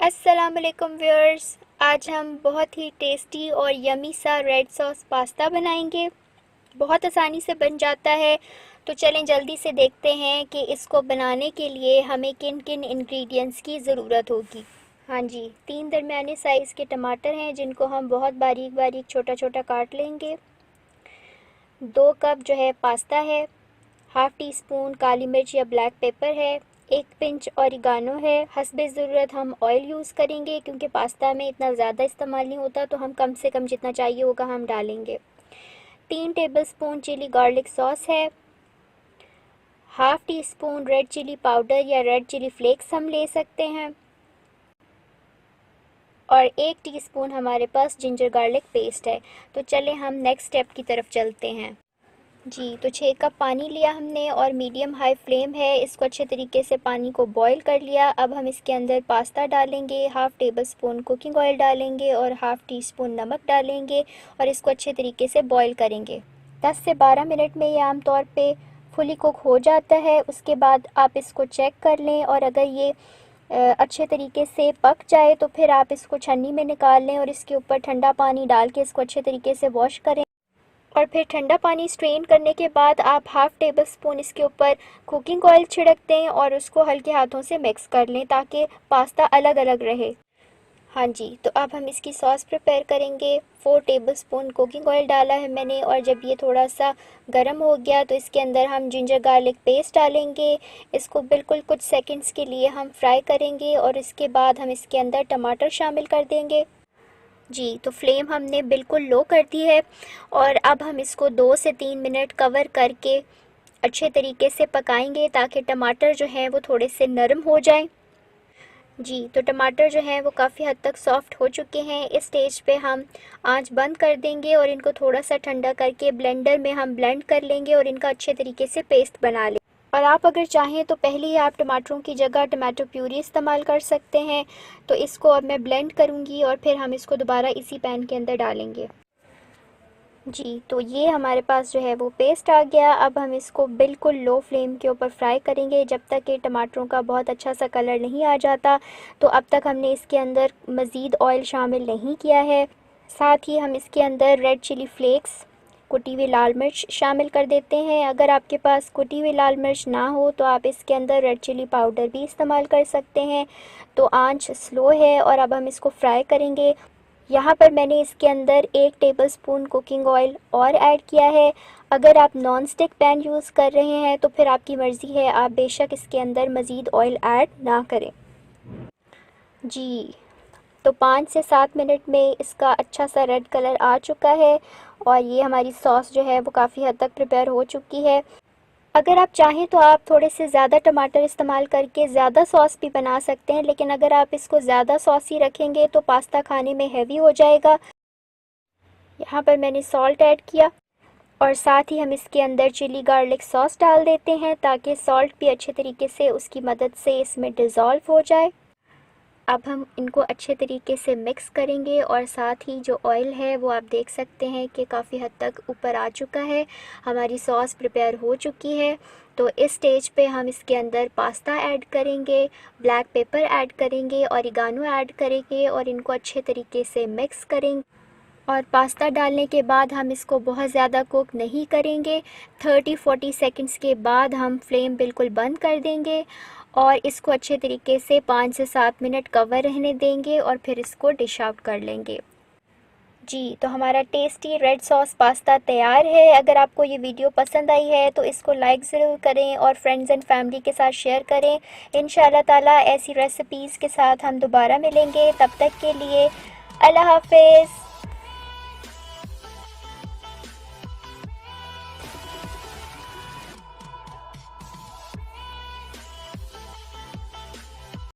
अस्सलाम वालेकुम व्यूअर्स। आज हम बहुत ही टेस्टी और यमी सा रेड सॉस पास्ता बनाएंगे। बहुत आसानी से बन जाता है। तो चलें जल्दी से देखते हैं कि इसको बनाने के लिए हमें किन किन इंग्रेडिएंट्स की ज़रूरत होगी। हाँ जी, 3 दरमियाने साइज़ के टमाटर हैं जिनको हम बहुत बारीक बारीक छोटा छोटा काट लेंगे। 2 कप जो है पास्ता है। हाफ़ टी स्पून काली मिर्च या ब्लैक पेपर है। 1 पिंच ओरिगानो है। हस्बे ज़रूरत हम ऑयल यूज़ करेंगे क्योंकि पास्ता में इतना ज़्यादा इस्तेमाल नहीं होता, तो हम कम से कम जितना चाहिए होगा हम डालेंगे। 3 टेबलस्पून चिली गार्लिक सॉस है। Half teaspoon red chili powder या रेड चिली फ्लेक्स हम ले सकते हैं। और 1 टीस्पून हमारे पास जिंजर गार्लिक पेस्ट है। तो चलें हम नेक्स्ट स्टेप की तरफ चलते हैं। जी, तो 6 कप पानी लिया हमने और मीडियम हाई फ्लेम है। इसको अच्छे तरीके से पानी को बॉईल कर लिया। अब हम इसके अंदर पास्ता डालेंगे, half table spoon cooking oil डालेंगे और हाफ़ टी स्पून नमक डालेंगे और इसको अच्छे तरीके से बॉईल करेंगे। 10 से 12 मिनट में ये आमतौर पे फुली कुक हो जाता है। उसके बाद आप इसको चेक कर लें और अगर ये अच्छे तरीके से पक जाए तो फिर आप इसको छन्नी में निकाल लें और इसके ऊपर ठंडा पानी डाल के इसको अच्छे तरीके से वॉश करें। और फिर ठंडा पानी स्ट्रेन करने के बाद आप हाफ़ टेबल स्पून इसके ऊपर कुकिंग ऑयल छिड़क दें और उसको हल्के हाथों से मिक्स कर लें ताकि पास्ता अलग अलग रहे। हाँ जी, तो अब हम इसकी सॉस प्रिपेयर करेंगे। 4 टेबल स्पून कुकिंग ऑयल डाला है मैंने और जब ये थोड़ा सा गर्म हो गया तो इसके अंदर हम जिंजर गार्लिक पेस्ट डालेंगे। इसको बिल्कुल कुछ सेकंड्स के लिए हम फ्राई करेंगे और इसके बाद हम इसके अंदर टमाटर शामिल कर देंगे। जी, तो फ्लेम हमने बिल्कुल लो कर दी है और अब हम इसको 2 से 3 मिनट कवर करके अच्छे तरीके से पकाएंगे ताकि टमाटर जो हैं वो थोड़े से नरम हो जाएं। जी, तो टमाटर जो हैं वो काफ़ी हद तक सॉफ़्ट हो चुके हैं। इस स्टेज पे हम आंच बंद कर देंगे और इनको थोड़ा सा ठंडा करके ब्लेंडर में हम ब्लेंड कर लेंगे और इनका अच्छे तरीके से पेस्ट बना लें। और आप अगर चाहें तो पहले ही आप टमाटरों की जगह टमाटो प्यूरी इस्तेमाल कर सकते हैं। तो इसको अब मैं ब्लेंड करूँगी और फिर हम इसको दोबारा इसी पैन के अंदर डालेंगे। जी, तो ये हमारे पास जो है वो पेस्ट आ गया। अब हम इसको बिल्कुल लो फ्लेम के ऊपर फ्राई करेंगे जब तक कि टमाटरों का बहुत अच्छा सा कलर नहीं आ जाता। तो अब तक हमने इसके अंदर मज़ीद ऑयल शामिल नहीं किया है। साथ ही हम इसके अंदर रेड चिली फ्लेक्स, कुटी हुई लाल मिर्च शामिल कर देते हैं। अगर आपके पास कुटी हुई लाल मिर्च ना हो तो आप इसके अंदर रेड चिली पाउडर भी इस्तेमाल कर सकते हैं। तो आंच स्लो है और अब हम इसको फ्राई करेंगे। यहाँ पर मैंने इसके अंदर 1 टेबलस्पून कुकिंग ऑयल और ऐड किया है। अगर आप नॉन स्टिक पैन यूज़ कर रहे हैं तो फिर आपकी मर्ज़ी है, आप बेशक इसके अंदर मज़ीद ऑयल ऐड ना करें। जी, तो 5 से 7 मिनट में इसका अच्छा सा रेड कलर आ चुका है और ये हमारी सॉस जो है वो काफ़ी हद तक प्रिपेयर हो चुकी है। अगर आप चाहें तो आप थोड़े से ज़्यादा टमाटर इस्तेमाल करके ज़्यादा सॉस भी बना सकते हैं, लेकिन अगर आप इसको ज़्यादा सॉसी रखेंगे तो पास्ता खाने में हैवी हो जाएगा। यहाँ पर मैंने सॉल्ट ऐड किया और साथ ही हम इसके अंदर चिली गार्लिक सॉस डाल देते हैं ताकि सॉल्ट भी अच्छे तरीके से उसकी मदद से इसमें डिज़ोल्व हो जाए। अब हम इनको अच्छे तरीके से मिक्स करेंगे और साथ ही जो ऑयल है वो आप देख सकते हैं कि काफ़ी हद तक ऊपर आ चुका है। हमारी सॉस प्रिपेयर हो चुकी है। तो इस स्टेज पे हम इसके अंदर पास्ता ऐड करेंगे, ब्लैक पेपर ऐड करेंगे, ओरिगानो ऐड करेंगे और इनको अच्छे तरीके से मिक्स करेंगे। और पास्ता डालने के बाद हम इसको बहुत ज़्यादा कुक नहीं करेंगे। 30-40 सेकंड्स के बाद हम फ्लेम बिल्कुल बंद कर देंगे और इसको अच्छे तरीके से 5 से 7 मिनट कवर रहने देंगे और फिर इसको डिश आउट कर लेंगे। जी, तो हमारा टेस्टी रेड सॉस पास्ता तैयार है। अगर आपको ये वीडियो पसंद आई है तो इसको लाइक ज़रूर करें और फ्रेंड्स एंड फैमिली के साथ शेयर करें। इंशाल्लाह ताला ऐसी रेसिपीज़ के साथ हम दोबारा मिलेंगे। तब तक के लिए अल्लाह हाफ़िज़।